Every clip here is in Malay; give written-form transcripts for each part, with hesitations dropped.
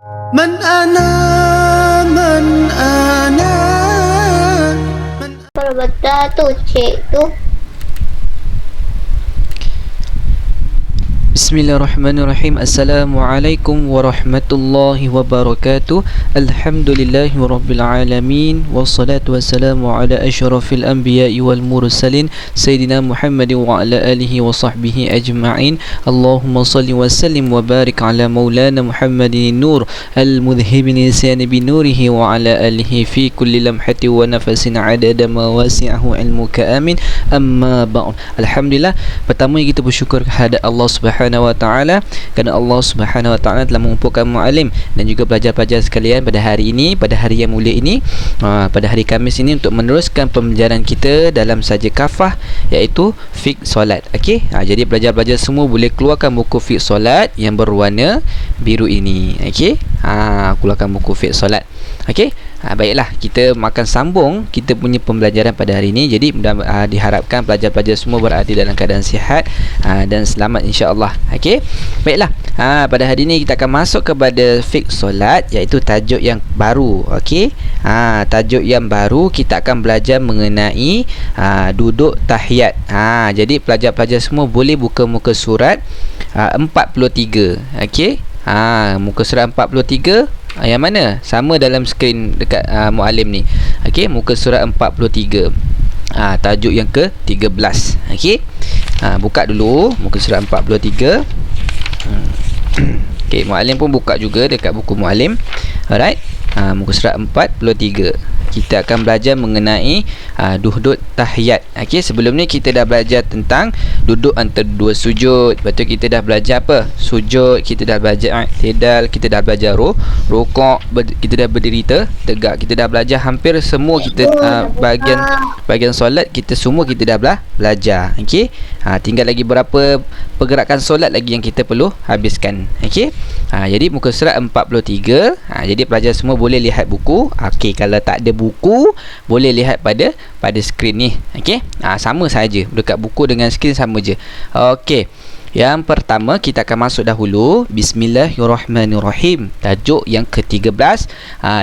من أنا من أنا Kalau betul tu cik tu. Bismillahirrahmanirrahim. Assalamualaikum warahmatullahi wabarakatuh. Alhamdulillahi rabbil alamin. Wassalatu wassalamu ala asyrafil anbiya'i wal mursalin Sayyidina Muhammadin wa ala alihi wa sahbihi ajma'in. Allahumma salli wa sallim wa barik ala maulana Muhammadin nur al-mudhhibin lisyani binurihi wa ala alihi fi kulli lamhati wa nafasin adada ma wasi'ahu ilmuka amin. Amma ba'd. Alhamdulillah, pertama kita bersyukur kehadrat Allah Subhanahu wa ta'ala kerana Allah Subhanahu wa ta'ala telah mengumpulkan mu'alim dan juga pelajar-pelajar sekalian pada hari ini, pada hari yang mulia ini, pada hari Khamis ini, untuk meneruskan pembelajaran kita dalam saja kafah, iaitu fiqh solat. Okey, jadi pelajar-pelajar semua boleh keluarkan buku fiqh solat yang berwarna biru ini. Okey, keluarkan buku fiqh solat. Okey, baiklah, kita akan sambung kita punya pembelajaran pada hari ini. Jadi diharapkan pelajar-pelajar semua berada dalam keadaan sihat dan selamat, insya-Allah. Okey, baiklah, pada hari ini kita akan masuk kepada fiqh solat, iaitu tajuk yang baru. Okey, tajuk yang baru kita akan belajar mengenai duduk tahiyat. Jadi pelajar-pelajar semua boleh buka muka surat 43. Okey, muka surat 43 yang mana sama dalam skrin dekat muallim ni. Okey, muka surat 43, tajuk yang ke-13. Okey, buka dulu muka surat 43. Okey, muallim pun buka juga dekat buku muallim. Alright, muka surat 43. Kita akan belajar mengenai duduk tahiyat. Okey, sebelum ni kita dah belajar tentang duduk antara dua sujud. Lepas tu kita dah belajar apa? Sujud, kita dah belajar i'tidal, kita dah belajar rukuk, kita dah berdiri tegak. Kita dah belajar hampir semua kita bahagian solat kita semua kita dah belajar. Okey, tinggal lagi berapa pergerakan solat lagi yang kita perlu habiskan. Okey, jadi muka surat 43. Jadi pelajar semua boleh lihat buku. Okey, kalau tak ada buku boleh lihat pada skrin ni. Okey, sama saja dekat buku dengan skrin sama je. Okey, yang pertama kita akan masuk dahulu. Bismillahirrahmanirrahim. Tajuk yang ke-13,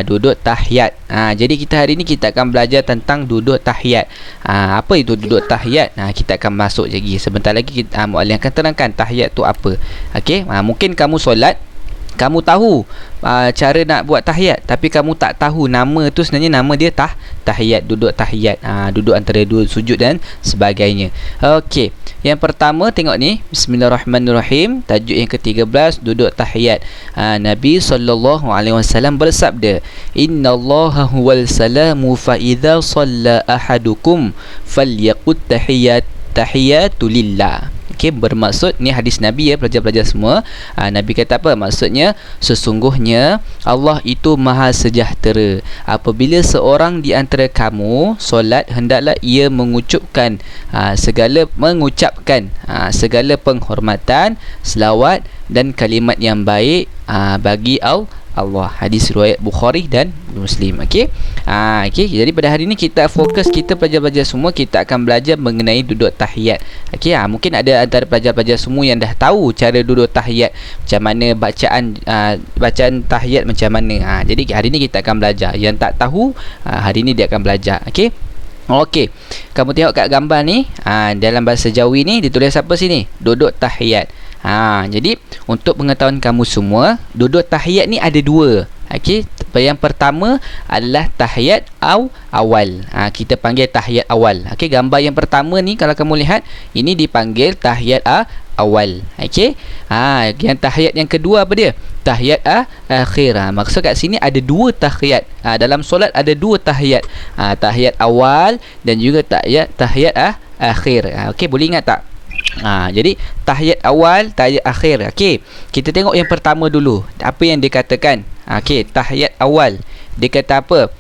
duduk tahiyat. Jadi kita hari ni kita akan belajar tentang duduk tahiyat. Apa itu duduk tahiyat? Kita akan masuk lagi. Sebentar lagi kita muallim akan terangkan tahiyat tu apa. Okey, mungkin kamu solat, kamu tahu cara nak buat tahiyat, tapi kamu tak tahu nama tu sebenarnya nama dia tahiyat, duduk tahiyat, duduk antara dua sujud dan sebagainya. Okey, yang pertama tengok ni, Bismillahirrahmanirrahim, tajuk yang ke-13, duduk tahiyat. Nabi SAW bersabda, innallaha huwal salamu fa idza shalla ahadukum falyaqut tahiyatulillah. Okey, bermaksud ni hadis Nabi ya pelajar-pelajar semua. Nabi kata apa? Maksudnya sesungguhnya Allah itu Maha sejahtera. Apabila seorang di antara kamu solat, hendaklah ia mengucapkan segala segala penghormatan, selawat dan kalimat yang baik bagi Allah. Hadis riwayat Bukhari dan Muslim. Okey. Okey, jadi pada hari ini kita fokus, kita pelajar-pelajar semua kita akan belajar mengenai duduk tahiyat. Okey, mungkin ada antara pelajar-pelajar semua yang dah tahu cara duduk tahiyat, macam mana bacaan tahiyat macam mana. Jadi hari ini kita akan belajar. Yang tak tahu, hari ini dia akan belajar. Okey. Okey, kamu tengok kat gambar ni, dalam bahasa Jawi ni ditulis apa sini? Duduk tahiyat. Jadi untuk pengetahuan kamu semua, duduk tahiyat ni ada dua. Okey, yang pertama adalah tahiyat awal. Kita panggil tahiyat awal. Okey, gambar yang pertama ni kalau kamu lihat, ini dipanggil tahiyat awal. Okey. Yang tahiyat yang kedua apa dia? Tahiyat akhir. Maksud kat sini ada dua tahiyat. Dalam solat ada dua tahiyat. Tahiyat awal dan juga tahiyat akhir. Okey, boleh ingat tak? Jadi tahiyat awal, tahiyat akhir. Okey, kita tengok yang pertama dulu. Apa yang dia katakan? Okey, tahiyat awal. Dia kata apa?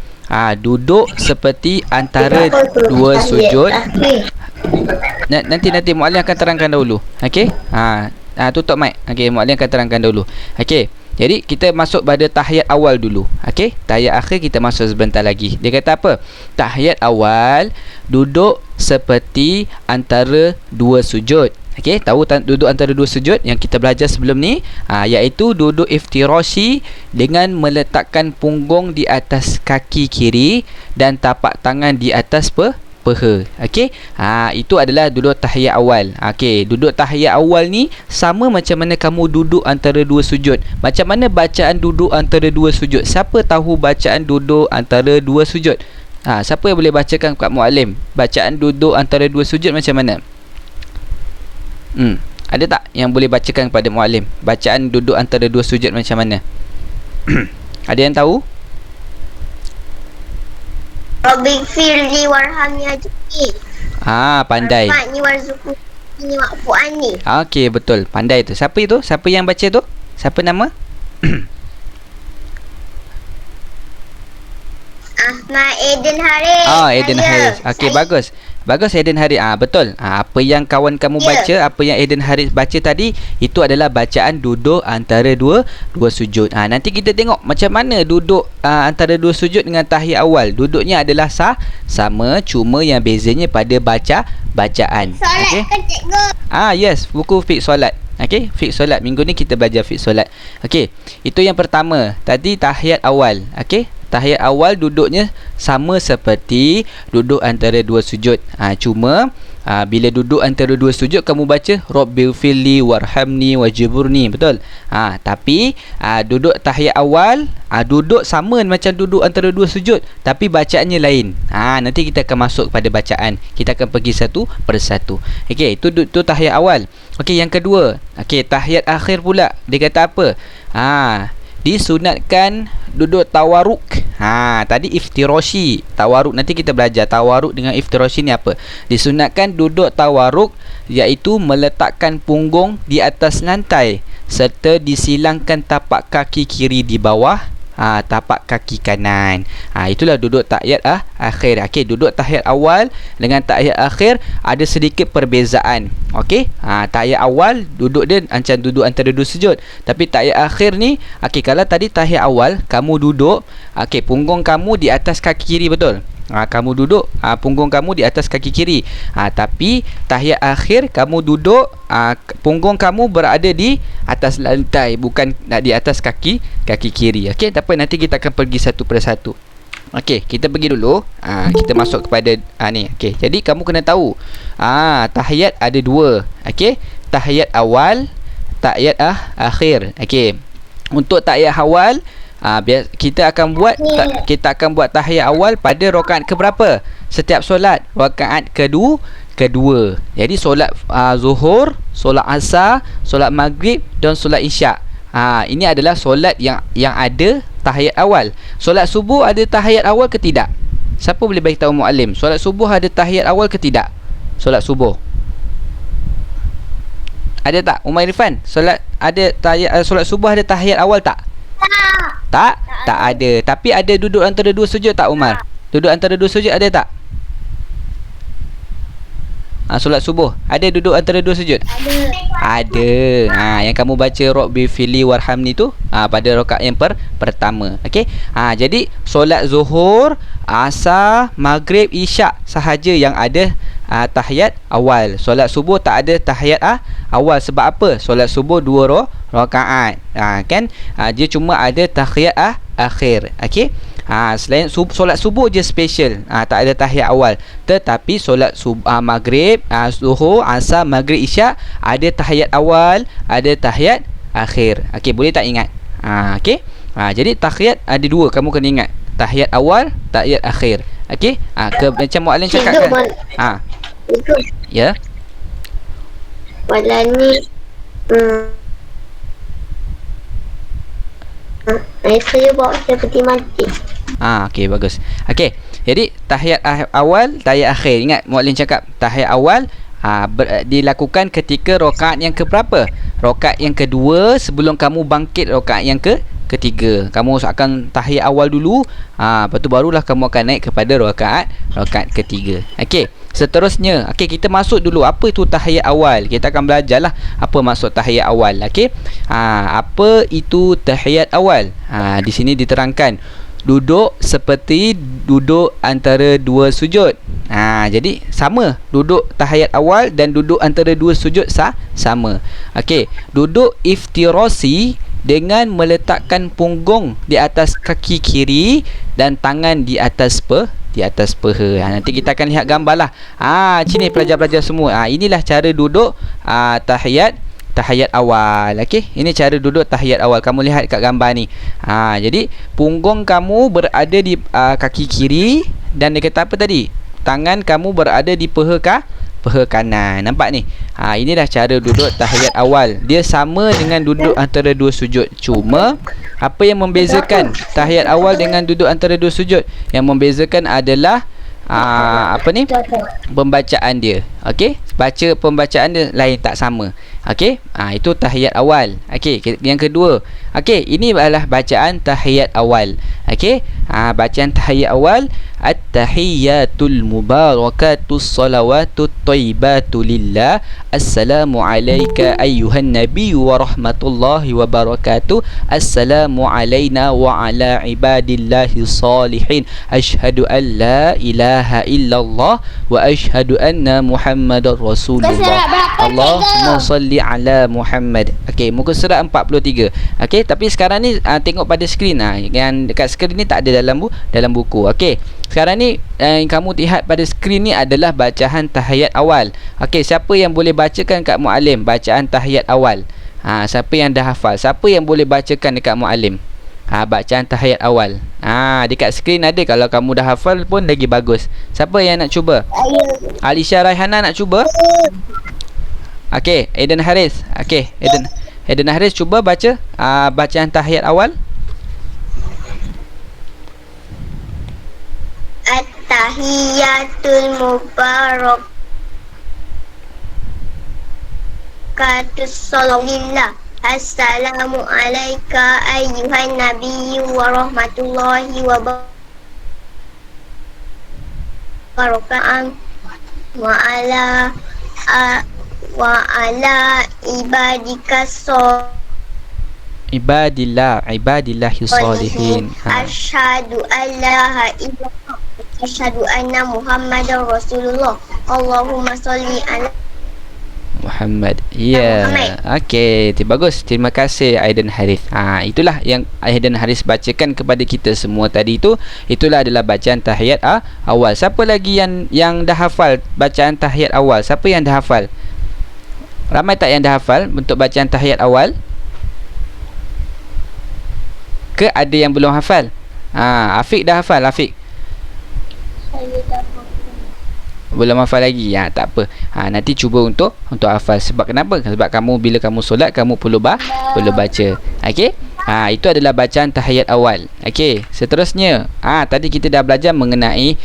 Duduk seperti antara dua sujud. Nanti muallim akan terangkan dahulu. Okey? Tutup mic. Okey, muallim akan terangkan dahulu. Okey. Jadi kita masuk pada tahiyat awal dulu. Okey? Tahiyat akhir kita masuk sebentar lagi. Dia kata apa? Tahiyat awal, duduk seperti antara dua sujud. Okey, tahu duduk antara dua sujud yang kita belajar sebelum ni, iaitu duduk iftirashi dengan meletakkan punggung di atas kaki kiri dan tapak tangan di atas peha. Okey. Itu adalah duduk tahiyat awal. Okey, duduk tahiyat awal ni sama macam mana kamu duduk antara dua sujud. Macam mana bacaan duduk antara dua sujud? Siapa tahu bacaan duduk antara dua sujud? Siapa yang boleh bacakan kat muallim? Bacaan duduk antara dua sujud macam mana? Ada tak yang boleh bacakan kepada muallim? Bacaan duduk antara dua sujud macam mana? Ada yang tahu? Rabbighfirli warhamni ajni. Pandai. Warhamni warzuqni wa'fu'ani. Okey, betul. Pandai tu. Siapa itu? Siapa yang baca tu? Siapa nama? Ahmad Eden Haris. Eden Haris. Okey, bagus. Bagus Eden Haris. Betul. Apa yang kawan kamu baca, apa yang Eden Haris baca tadi, itu adalah bacaan duduk antara dua sujud. Nanti kita tengok macam mana duduk antara dua sujud dengan tahiyat awal. Duduknya adalah sama, cuma yang bezanya pada bacaan. Solat ke cikgu? Yes, buku fiqh solat. Okey, fiqh solat. Minggu ni kita belajar fiqh solat. Okey, itu yang pertama. Tadi tahiyat awal. Okey, tahiyat awal duduknya sama seperti duduk antara dua sujud. Cuma bila duduk antara dua sujud kamu baca Rabbighfirli warhamni wajburni, betul? Tapi duduk tahiyat awal duduk sama macam duduk antara dua sujud, tapi bacaannya lain. Nanti kita akan masuk pada bacaan. Kita akan pergi satu persatu. Okey, itu tahiyat awal. Okey, yang kedua. Okey, tahiyat akhir pula. Dia kata apa? Disunatkan duduk tawaruk. Tadi iftirashi, tawaruk. Nanti kita belajar tawaruk dengan iftirashi ni apa. Disunatkan duduk tawaruk, iaitu meletakkan punggung di atas lantai serta disilangkan tapak kaki kiri di bawah tapak kaki kanan. Itulah duduk tahiyat akhir. Okey, duduk tahiyat awal dengan tahiyat akhir ada sedikit perbezaan. Okey, tahiyat awal duduk dia macam duduk antara dua sujud, tapi tahiyat akhir ni, okey, kalau tadi tahiyat awal kamu duduk, okey, punggung kamu di atas kaki kiri, betul? Kamu duduk, punggung kamu di atas kaki kiri. Tapi tahiyat akhir kamu duduk, punggung kamu berada di atas lantai, bukan di atas kaki kiri. Okey, tak apa, nanti kita akan pergi satu persatu. Okey, kita pergi dulu. Kita masuk kepada ni. Okey, jadi kamu kena tahu tahiyat ada dua. Okey, tahiyat awal, tahiyat akhir. Okey, untuk tahiyat awal, kita akan buat tahiyat awal pada rakaat keberapa setiap solat? Rakaat kedua. Jadi solat zuhur, solat asar, solat maghrib dan solat isyak. Ini adalah solat yang ada tahiyat awal. Solat subuh ada tahiyat awal ke tidak? Siapa boleh bagi tahu muallim? Solat subuh ada tahiyat awal ke tidak? Solat subuh ada tak? Umar Irfan, solat subuh ada tahiyat awal tak? Tak ada. Tapi ada duduk antara dua sujud tak, Umar? Duduk antara dua sujud ada tak? Solat subuh ada duduk antara dua sujud? Ada. Yang kamu baca Rabbighfirli warhamni tu pada rakaat yang pertama. Okey. Jadi solat zuhur, asar, maghrib, isyak sahaja yang ada tahiyat awal. Solat subuh tak ada tahiyat awal. Sebab apa? Solat subuh dua rakaat. Kan? Dia cuma ada tahiyat akhir. Okey. Selain solat subuh je special, tak ada tahiyat awal. Tetapi solat maghrib, zuhur, asar, maghrib, isyak ada tahiyat awal, ada tahiyat akhir. Okey, boleh tak ingat? Okey. Jadi tahiyat ada dua, kamu kena ingat. Tahiyat awal, tahiyat akhir. Okey? Macam muallim cakap kan. Ya. Malam ni saya bawa seperti mati. Okey, bagus. Okey, jadi tahiyat awal, tahiyat akhir. Ingat muallim cakap tahiyat awal dilakukan ketika rakaat yang keberapa? Rakaat yang kedua sebelum kamu bangkit rakaat yang ketiga. Kamu akan tahiyat awal dulu, lepas tu barulah kamu akan naik kepada rakaat ketiga. Okey, seterusnya, okey, kita masuk dulu apa itu tahiyat awal. Kita akan belajarlah apa maksud tahiyat awal. Okey, apa itu tahiyat awal? Di sini diterangkan duduk seperti duduk antara dua sujud. Jadi sama, duduk tahiyat awal dan duduk antara dua sujud sama. Okey, duduk iftirasi dengan meletakkan punggung di atas kaki kiri dan tangan di atas paha. Nanti kita akan lihat gambar lah. Sini pelajar-pelajar semua. Inilah cara duduk tahiyat awal. Okey, ini cara duduk tahiyat awal. Kamu lihat kat gambar ni. Jadi punggung kamu berada di kaki kiri dan dia kata apa tadi? Tangan kamu berada di paha kanan. Nampak ni? Inilah cara duduk tahiyat awal. Dia sama dengan duduk antara dua sujud. Cuma apa yang membezakan tahiyat awal dengan duduk antara dua sujud? Yang membezakan adalah pembacaan dia. Okey, baca pembacaan dia lain, tak sama. Okey, itu tahiyat awal. Okey, yang kedua. Okey, ini adalah bacaan tahiyat awal. Okey, bacaan tahiyat awal, at-tahiyyatul mubarakatus salawatut thayyibatu lillah. Assalamu alayka ayyuhan nabiy wa rahmatullahi wa barakatuh. Assalamu alayna wa ala ibadillahi salihin. Asyhadu an la ilaha illallah wa asyhadu anna Muhammadar Rasulullah. Allahumma salli ala Muhammad. Okey, muka surat 43. Okey, tapi sekarang ni tengok pada skrin. Yang dekat skrin ni tak ada dalam buku. Okey, sekarang ni kamu lihat pada skrin ni adalah bacaan tahiyat awal. Okey, siapa yang boleh bacakan kat muallim bacaan tahiyat awal? Siapa yang dah hafal? Siapa yang boleh bacakan dekat muallim? Bacaan tahiyat awal. Dekat skrin ada. Kalau kamu dah hafal pun lagi bagus. Siapa yang nak cuba? Alisha Raihana nak cuba? Okey, Eden Haris. Okey, Eden Haris cuba baca bacaan tahiyat awal. At-tahiyyatul mubarakatus salawillah. Assalamu alayka ayyuhan nabiyyu wa rahmatullahi wa barakatuh wa ala ibadillahi salihin. Asyhadu alla ilaha illallah asyhadu anna Muhammadar Rasulullah. Allahumma sholli ala Muhammad. Okey, bagus. Terima kasih Aiden Haris. Itulah yang Aiden Haris bacakan kepada kita semua tadi tu. Itulah adalah bacaan tahiyat awal. Siapa lagi yang dah hafal bacaan tahiyat awal? Siapa yang dah hafal? Ramai tak yang dah hafal untuk bacaan tahiyat awal? Ke ada yang belum hafal? Afiq dah hafal, Afiq? Belum hafal lagi. Tak apa. Nanti cuba untuk hafal. Sebab kenapa? Sebab kamu bila kamu solat kamu perlu baca. Okey? Itu adalah bacaan tahiyat awal. Okey, seterusnya. Tadi kita dah belajar mengenai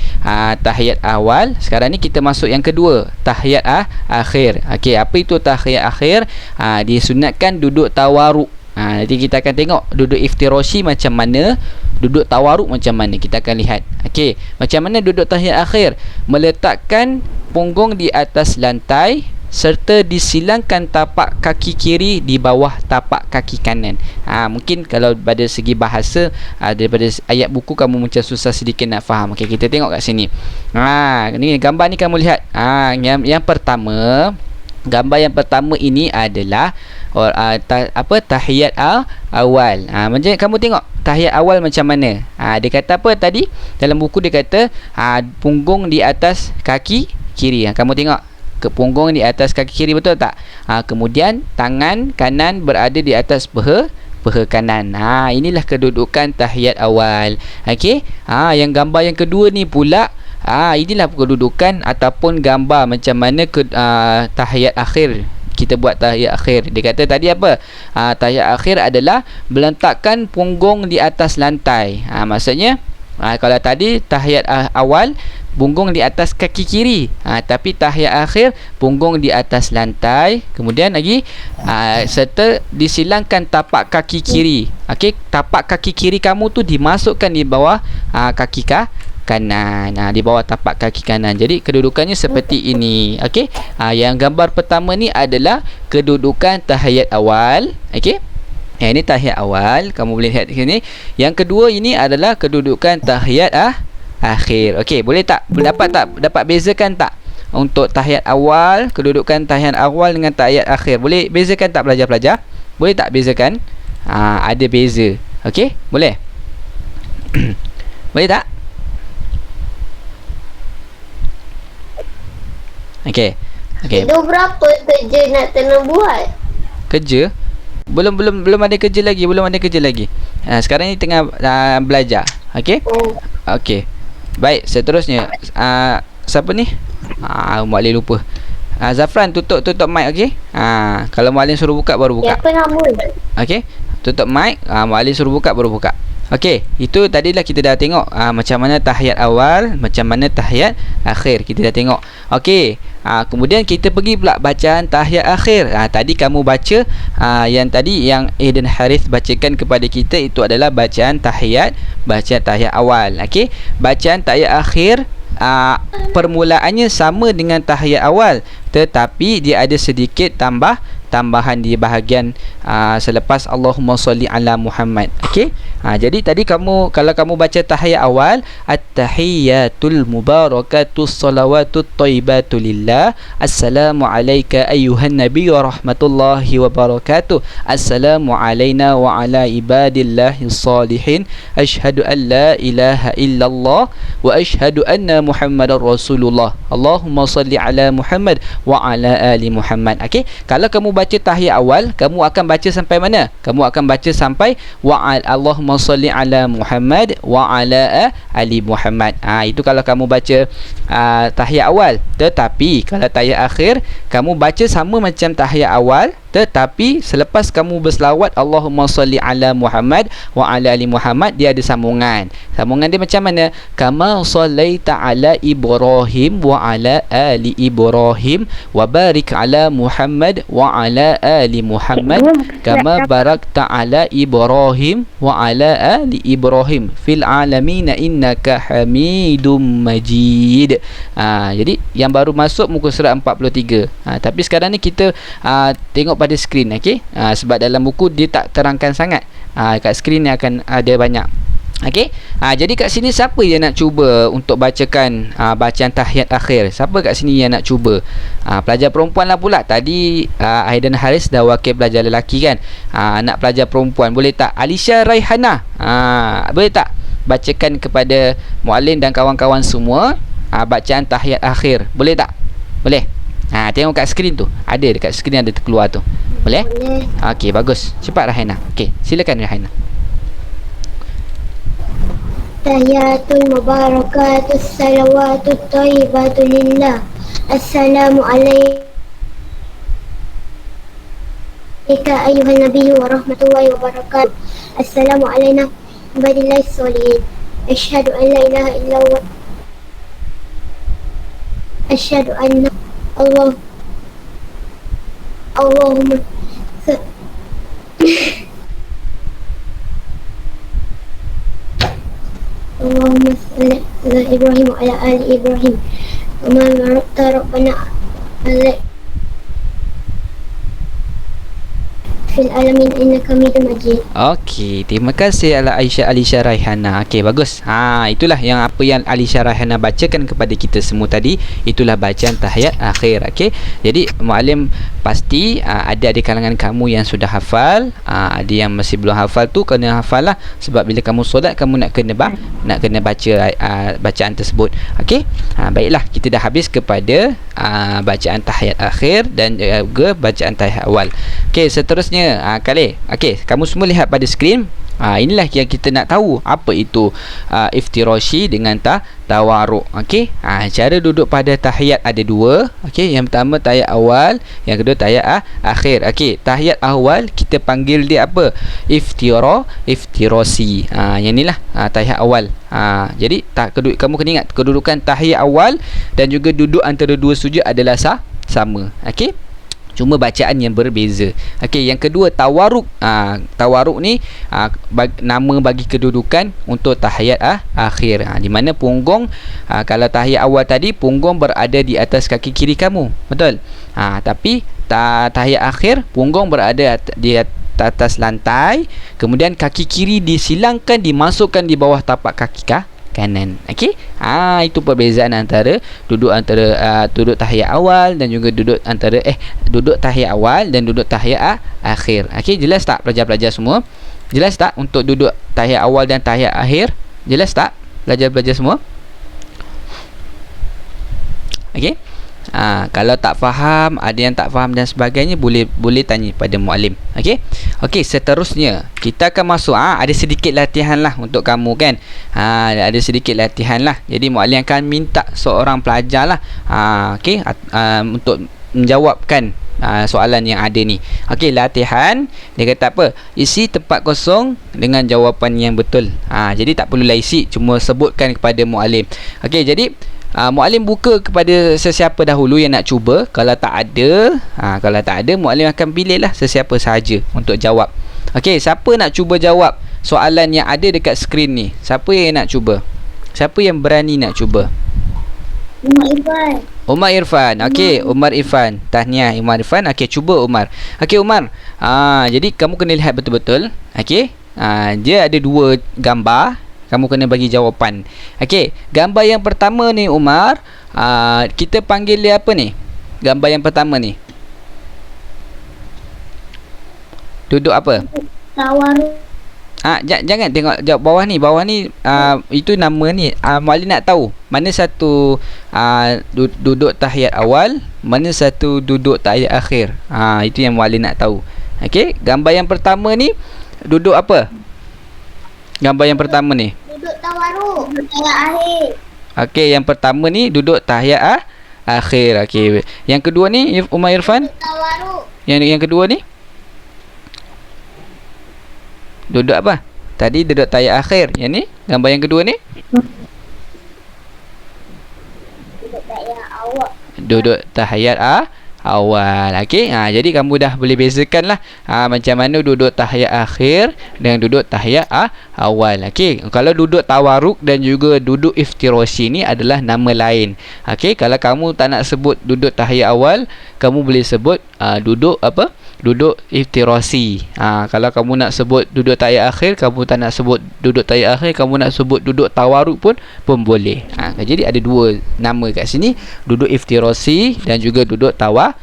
tahiyat awal. Sekarang ni kita masuk yang kedua, tahiyat akhir. Okey, apa itu tahiyat akhir? Disunatkan duduk tawaruk. Nanti kita akan tengok duduk iftirashi macam mana, duduk tawaruk macam mana, kita akan lihat. Okey, macam mana duduk tahiyat akhir? Meletakkan punggung di atas lantai serta disilangkan tapak kaki kiri di bawah tapak kaki kanan. Mungkin kalau pada segi bahasa daripada ayat buku kamu macam susah sedikit nak faham. Okey, kita tengok kat sini. Ni gambar ni kamu lihat. Yang pertama, gambar yang pertama ini adalah tahiyat awal. Macam kamu tengok tahiyat awal macam mana. Dia kata apa tadi? Dalam buku dia kata punggung di atas kaki kiri. Kamu tengok ke punggung di atas kaki kiri, betul tak? Kemudian tangan kanan berada di atas paha kanan. Inilah kedudukan tahiyat awal. Okey. Yang gambar yang kedua ni pula, inilah kedudukan ataupun gambar macam mana tahiyat akhir. Kita buat tahiyat akhir. Dia kata tadi apa? Tahiyat akhir adalah meletakkan punggung di atas lantai. Maksudnya kalau tadi tahiyat awal punggung di atas kaki kiri, tapi tahiyat akhir punggung di atas lantai. Kemudian lagi serta disilangkan tapak kaki kiri. Okey, tapak kaki kiri kamu tu dimasukkan di bawah kaki kanan, di bawah tapak kaki kanan. Jadi kedudukannya seperti ini. Okey, yang gambar pertama ni adalah kedudukan tahiyat awal. Okey, Ini tahiyat awal, kamu boleh lihat di sini. Yang kedua ini adalah kedudukan tahiyat akhir. Okey, boleh tak? Dapat bezakan tak? Untuk tahiyat awal, kedudukan tahiyat awal dengan tahiyat akhir. Boleh bezakan tak pelajar-pelajar? Boleh tak bezakan? Ada beza. Okey, boleh? Boleh tak? Okey. Itu berapa kerja nak kena buat? Kerja? Belum ada kerja lagi. Sekarang ni tengah belajar. Okey? Okey. Baik, seterusnya siapa ni? Mak Alin lupa. Zafran, tutup mic, okey? Kalau Mak Alin suruh buka baru buka. Siapa nama? Okey? Tutup mic, Mak Alin suruh buka baru buka. Okey, itu tadilah kita dah tengok macam mana tahiyat awal, macam mana tahiyat akhir. Kita dah tengok. Okey, kemudian kita pergi pula bacaan tahiyat akhir. Tadi kamu baca yang tadi yang dan Harith bacakan kepada kita itu adalah bacaan tahiyat awal. Okey, bacaan tahiyat akhir permulaannya sama dengan tahiyat awal, tetapi dia ada sedikit tambahan di bahagian selepas Allahumma salli ala Muhammad. Okey, jadi tadi kalau kamu baca tahiyat awal, at-tahiyyatul mubarakatus salawatut thayyibatu lillah, assalamu alayka ayyuhan nabiy wa rahmatullahi wa barakatuh, assalamu alayna wa ala ibadillahis salihin, asyhadu an la ilaha illallah wa asyhadu anna muhammadar rasulullah, Allahumma salli ala Muhammad wa ala ali Muhammad. Okey, kalau kamu baca tahiyat awal, kamu akan baca sampai mana? Kamu akan baca sampai Allahumma salli ala Muhammad wa ala ali Muhammad. Itu kalau kamu baca tahiyat awal. Tetapi kalau tahiyat akhir, kamu baca sama macam tahiyat awal, tetapi selepas kamu berselawat Allahumma salli ala Muhammad wa ala ali Muhammad, dia ada sambungan. Sambungan dia macam mana? Kama sallaita ala Ibrahim wa ala ali Ibrahim wa barik ala Muhammad wa ala ali Muhammad kama barakta ala Ibrahim wa ala ali Ibrahim fil alamin innaka Hamidum Majid. Jadi yang baru masuk muka surat 43. Tapi sekarang ni kita tengok pada skrin, okey? Sebab dalam buku dia tak terangkan sangat. Kat skrin ni akan ada banyak. Okey. Jadi kat sini siapa yang nak cuba untuk bacakan bacaan tahiyat akhir? Siapa kat sini yang nak cuba? Pelajar perempuan lah pula. Tadi Aidan Haris dah wakil pelajar lelaki kan. Nak pelajar perempuan boleh tak? Alisha Raihana. Boleh tak bacakan kepada Muallim dan kawan-kawan semua bacaan tahiyat akhir? Boleh tak? Boleh. Tengok kat skrin tu. Ada dekat skrin ada terkeluar tu. Boleh? Boleh. Okey, bagus. Cepat Raihana. Okey, silakan Raihana. Tahiyatul mubarakatus salawatut thayyibatu lillah, assalamu alayka ayyuhan nabiyyu wa rahmatullahi wa barakatuh, assalamu alayna ibadillahis salihin, asyhadu an la ilaha illallah, asyhadu anna Allahumma Allahumma salli ala Ibrahim wa ala ali Ibrahim kama barakta rabbana ala fil alamin innaka Hamidum Majid. Okey, terima kasih Alisha Raihana. Okey, bagus. Itulah yang apa yang Alisha Raihana bacakan kepada kita semua tadi. Itulah bacaan tahiyat akhir. Okey. Jadi Muallim pasti ada di kalangan kamu yang sudah hafal, ada yang masih belum hafal tu kena hafal lah, sebab bila kamu solat kamu nak kena baca bacaan tersebut. Okey. Baiklah, kita dah habis kepada bacaan tahiyat akhir dan juga bacaan tahiyat awal. Okey, seterusnya Khalil. Okey, kamu semua lihat pada skrin. Inilah yang kita nak tahu apa itu iftirashi dengan tawaruk. Okey, cara duduk pada tahiyat ada dua. Okey, yang pertama tahiyat awal, yang kedua tahiyat akhir. Okey, tahiyat awal kita panggil dia apa? Iftirasi. Yang inilah tahiyat awal. Jadi kamu kena ingat kedudukan tahiyat awal dan juga duduk antara dua sujud adalah sama. Okey, cuma bacaan yang berbeza. Okey, yang kedua tawaruk. Tawaruk ni nama bagi kedudukan untuk tahiyat akhir. Di mana punggung, kalau tahiyat awal tadi punggung berada di atas kaki kiri kamu. Betul? Tapi tahiyat akhir punggung berada di atas lantai, kemudian kaki kiri disilangkan, dimasukkan di bawah tapak kaki kanan. Okey, itu perbezaan antara duduk duduk tahiyat awal dan juga duduk duduk tahiyat awal dan duduk tahiyat akhir. Okey, jelas tak pelajar-pelajar semua? Jelas tak untuk duduk tahiyat awal dan tahiyat akhir? Jelas tak pelajar-pelajar semua? Okey. Kalau tak faham, ada yang tak faham dan sebagainya, boleh tanya pada muallim. Okey. Okey, seterusnya kita akan masuk ada sedikit latihan lah untuk kamu kan. Ada sedikit latihan lah. Jadi muallim akan minta seorang pelajar lah okey, untuk menjawabkan soalan yang ada ni. Okey, latihan dia kata apa? Isi tempat kosong dengan jawapan yang betul. Jadi tak perlulah isi, cuma sebutkan kepada muallim. Okey, jadi muallim buka kepada sesiapa dahulu yang nak cuba. Kalau tak ada, muallim akan pilihlah sesiapa sahaja untuk jawab. Okey, siapa nak cuba jawab soalan yang ada dekat skrin ni? Siapa yang nak cuba? Siapa yang berani nak cuba? Umar Irfan. Okey, Umar Irfan. Tahniah Umar Irfan. Okey, cuba Umar. Okey Umar. Jadi kamu kena lihat betul-betul. Okey. Dia ada dua gambar. Kamu kena bagi jawapan. Okey, gambar yang pertama ni Umar, kita panggil dia apa ni? Gambar yang pertama ni. Duduk apa? Tawaruk. Jangan tengok jawab bawah ni. Bawah ni itu nama ni. Muallim nak tahu mana satu duduk tahiyat awal, mana satu duduk tahiyat akhir. Itu yang muallim nak tahu. Okey, gambar yang pertama ni duduk apa? Gambar yang pertama ni Duduk tawaruk. Tahiyat akhir. Okey, yang pertama ni duduk tahiyat akhir. Okey. Yang kedua ni Umar Irfan? Tawaruk. Yang kedua ni duduk apa? Tadi duduk tahiyat akhir. Yang ni gambar yang kedua ni Duduk tahiyat awal. duduk tahiyat awal. Okey, jadi kamu dah boleh bezakan lah macam mana duduk tahiyat akhir dengan duduk tahiyat awal. Okey, kalau duduk tawaruk dan juga duduk iftirasi ni adalah nama lain. Okey, kalau kamu tak nak sebut duduk tahiyat awal, kamu boleh sebut duduk apa? Duduk iftirasi. Kalau kamu nak sebut duduk tahiyat akhir, kamu tak nak sebut duduk tahiyat akhir, kamu nak sebut duduk tawaruk pun boleh. Jadi ada dua nama kat sini, duduk iftirasi dan juga duduk tawaruk.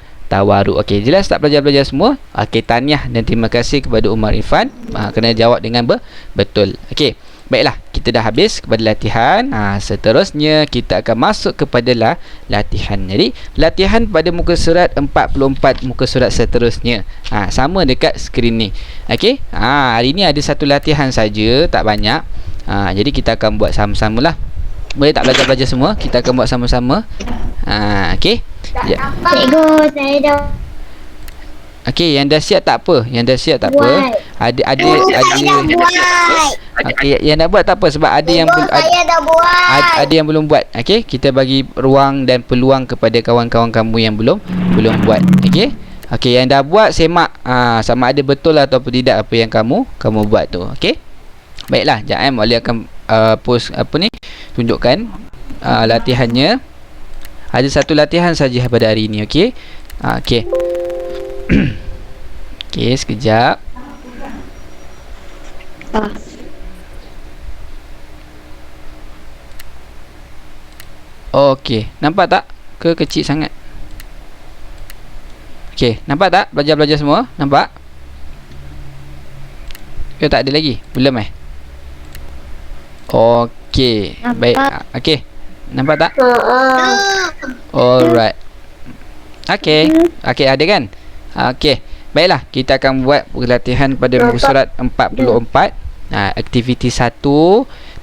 Okey, jelas tak pelajar-pelajar semua? Okey, tahniah dan terima kasih kepada Umar Irfan. Kena jawab dengan betul. Okey, baiklah, kita dah habis kepada latihan. Seterusnya kita akan masuk kepada latihan. Jadi latihan pada muka surat 44, muka surat seterusnya. Sama dekat skrin ni. Okey, hari ni ada satu latihan saja, tak banyak. Jadi kita akan buat sama-sama lah. Boleh tak pelajar-pelajar semua? Kita akan buat sama-sama. Okey. Cikgu, saya dah. Okey, yang dah siap tak apa. Ada okey, yang dah buat tak apa sebab ada yang Saya dah buat. ada yang belum buat. Okey, kita bagi ruang dan peluang kepada kawan-kawan kamu yang belum buat. Okey. Okey, yang dah buat semak sama ada betul ataupun tidak apa yang kamu buat tu. Okey. Baiklah, jap Muallim akan post tunjukkan latihannya. Ada satu latihan saja pada hari ini. Okey. Okey. Okey, sekejap. Okey, nampak tak? Kecil sangat. Okey, nampak tak pelajar-pelajar semua? Nampak? Ke tak ada lagi? Belum Okey, baik. Okey. Nampak tak? Alright. Okey. Okey, ada kan? Okey. Baiklah, kita akan buat latihan pada muka surat 44. Aktiviti 1.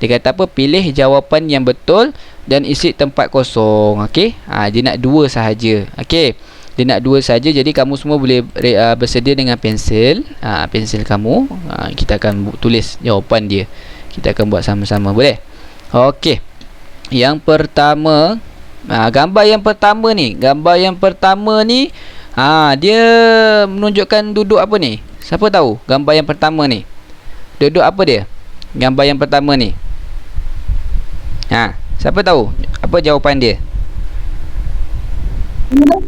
Dia kata apa? Pilih jawapan yang betul dan isi tempat kosong. Okey. Dia nak dua sahaja. Okey. Dia nak dua saja. Jadi kamu semua boleh bersedia dengan pensel. Pensel kamu. Kita akan tulis jawapan dia. Kita akan buat sama-sama. Boleh? Okey. Yang pertama, gambar yang pertama ni. Dia menunjukkan duduk apa ni? Siapa tahu gambar yang pertama ni? Duduk apa dia? Gambar yang pertama ni. Siapa tahu? Apa jawapan dia? Duduk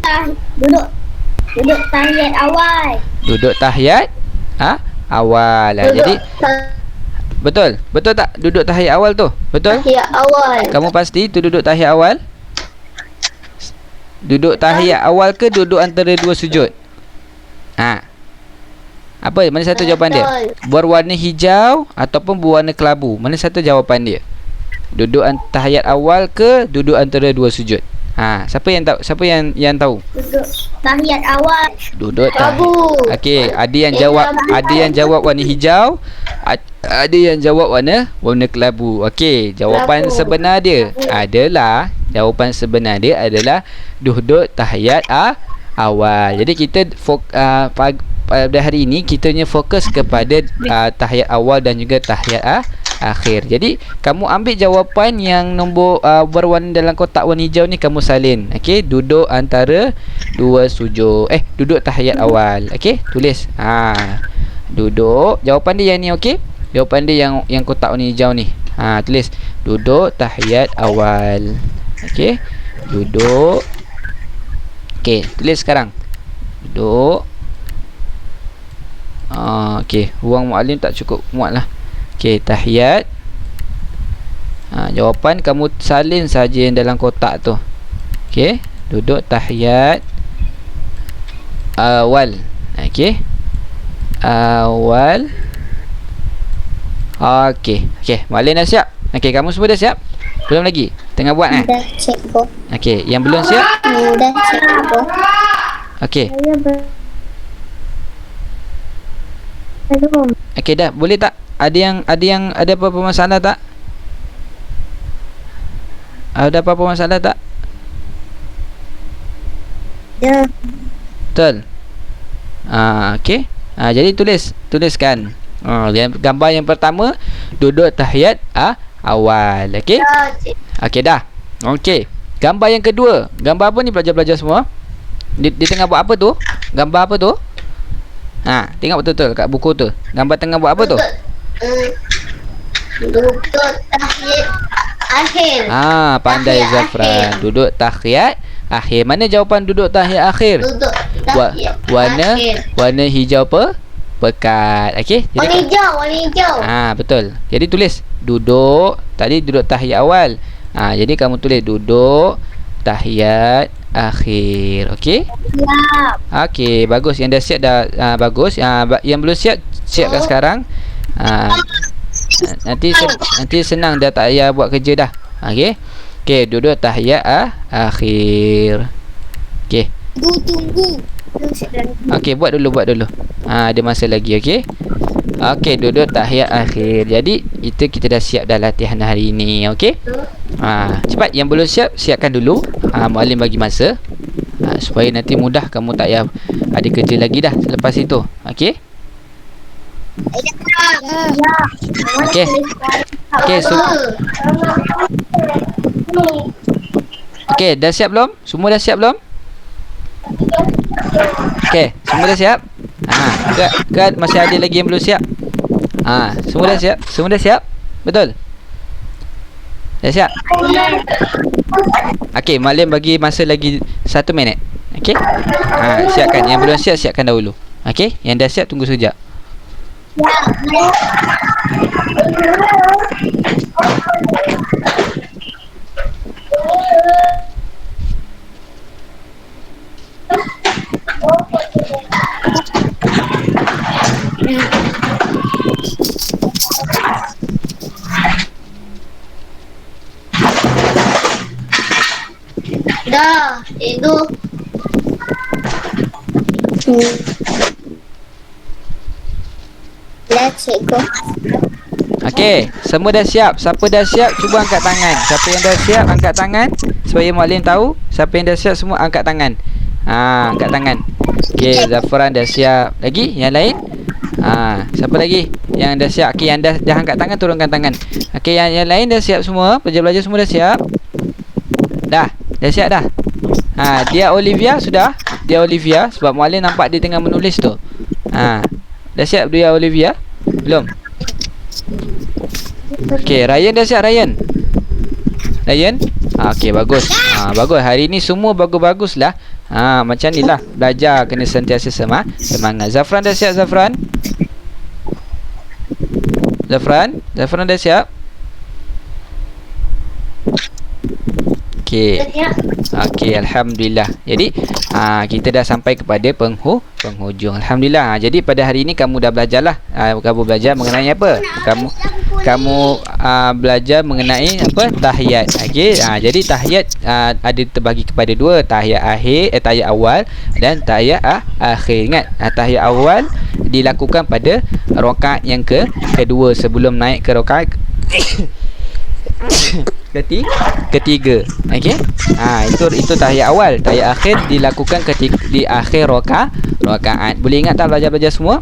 tahiyat awal. Duduk tahiyat awal. Jadi betul tak duduk tahiyat awal tu? Betul? Tahiyat awal. Kamu pasti tu duduk tahiyat awal? Duduk tahiyat awal ke duduk antara dua sujud? Apa? Mana satu jawapan dia? Berwarna hijau ataupun berwarna kelabu? Mana satu jawapan dia? Duduk tahiyat awal ke duduk antara dua sujud? Siapa yang tahu? Siapa yang tahu? Duduk tahiyat awal. Duduk Kelabu. Okey, ada yang jawab warna hijau, ada yang jawab warna kelabu. Okey, jawapan Kelabu. sebenar dia adalah duduk tahiyat awal. Jadi kita pada hari ini kita punya fokus kepada tahiyat awal dan juga tahiyat akhir. Jadi kamu ambil jawapan yang nombor berwarna dalam kotak warna hijau ni, kamu salin. Okey, duduk antara dua sujud. Duduk tahiyat awal. Okey, tulis. Duduk. Jawapan dia yang ni, okey? Jawapan dia yang kotak warna hijau ni. Tulis duduk tahiyat awal. Okey. Duduk. Okey, tulis sekarang. Duduk. Okey, ruang muallim tak cukup muat lah. Okey, tahiyat. Jawapan kamu salin saja yang dalam kotak tu. Okey, duduk tahiyat awal. Okey. Awal. Okey, muallim dah siap? Okey, kamu semua dah siap? Belum lagi? Tengah buat Dah cikgu. Okey, yang belum siap? Dah cikgu. Okey. Belum. Okey dah, boleh tak? Ada apa-apa masalah tak? Ada apa-apa masalah tak? Ya. Betul. Okey. Jadi tuliskan. Gambar yang pertama duduk tahiyat awal. Okey? Okey dah. Okey. Gambar yang kedua. Gambar apa ni pelajar-pelajar semua? Dia tengah buat apa tu? Gambar apa tu? Tengok betul-betul kat buku tu. Gambar tengah buat apa tu? Duduk tahiyat akhir. Pandai Tahiyat Zafran. akhir. Duduk tahiyat akhir. Mana jawapan duduk tahiyat akhir? Duduk tahiyat akhir. Warna hijau pekat. Okey? Warna hijau. Betul. Jadi tulis duduk. Tadi duduk tahiyat awal. Jadi kamu tulis duduk tahiyat akhir. Okey? Siap. Okey, bagus. Yang dah siap dah bagus. Yang belum siap, siapkan sekarang. Nanti senang dah, tak payah buat kerja dah. Okey. Okey, duduk tahiyat akhir. Okey. Tunggu. Okey, buat dulu. Ada masa lagi, okey. Okey, duduk tahiyat akhir. Jadi kita dah siap dah latihan hari ini, okey? Cepat, yang belum siap siapkan dulu. Muallim bagi masa. Supaya nanti mudah, kamu tak payah ada kerja lagi dah selepas itu. Okey? Okey. Okey, okey, dah siap belum? Semua dah siap belum? Okey, semua dah siap? Kan masih ada lagi yang belum siap? Semua dah siap? Semua dah siap? Betul? Dah siap? Okey, muallim bagi masa lagi 1 minit. Okey? Siapkan. Yang belum siap, siapkan dahulu. Okey? Yang dah siap, tunggu sekejap. Dah, tidur. Let's go. Okey, semua dah siap. Siapa dah siap, cuba angkat tangan. Siapa yang dah siap, angkat tangan. Supaya muallim tahu. Siapa yang dah siap, semua angkat tangan. Angkat tangan. Okey, Zafran dah siap. Lagi? Yang lain? Siapa lagi yang dah siap? Okey, yang dah angkat tangan, turunkan tangan. Okey, yang lain dah siap semua? Pelajar-pelajar semua dah siap? Dah siap dah? Dia Olivia sudah? Dia Olivia, sebab muallim nampak dia tengah menulis tu. Dah siap dia Olivia? Belum? Okey, Ryan dah siap, Ryan? Okey, bagus. Bagus. Hari ni semua bagus-bagus lah. Macam ni lah. Belajar kena sentiasa semangat. Zafran dah siap, Zafran? Zafran? Zafran dah siap? Okey. Okey, alhamdulillah. Jadi kita dah sampai kepada penghujung. Alhamdulillah. Jadi pada hari ini kamu dah belajarlah. Kamu belajar mengenai apa? Kamu belajar mengenai apa? Tahiyat. Okey. Jadi tahiyat ada terbagi kepada dua, tahiyat akhir, tahiyat awal dan tahiyat akhir. Ingat, tahiyat awal dilakukan pada rakaat yang kedua sebelum naik ke rakaat ketiga. Okey. Itu tahiyat awal. Tahiyat akhir dilakukan di akhir rakaat. Boleh ingat tak belajar-belajar semua?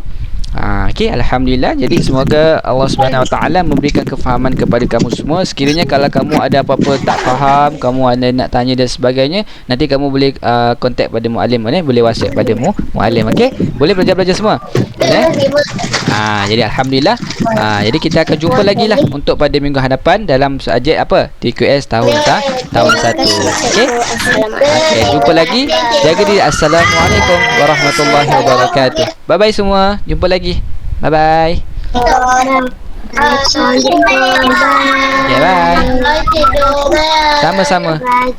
Okey, alhamdulillah. Jadi semoga Allah Subhanahu Wa Taala memberikan kefahaman kepada kamu semua. Sekiranya kalau kamu ada apa-apa tak faham, kamu ada nak tanya dan sebagainya, nanti kamu boleh kontak pada muallim, boleh WhatsApp pada muallim. Okey? Boleh belajar-belajar semua. Jadi alhamdulillah. Jadi kita akan jumpa lagi lah untuk pada minggu hadapan dalam subjek apa? TQS tahun 1. Okey? Okey, jumpa lagi. Jaga diri. Assalamualaikum warahmatullahi wabarakatuh. Bye bye semua. Jumpa lagi. Bye bye. Assalamualaikum. Okay, bye. Sama-sama. Bye.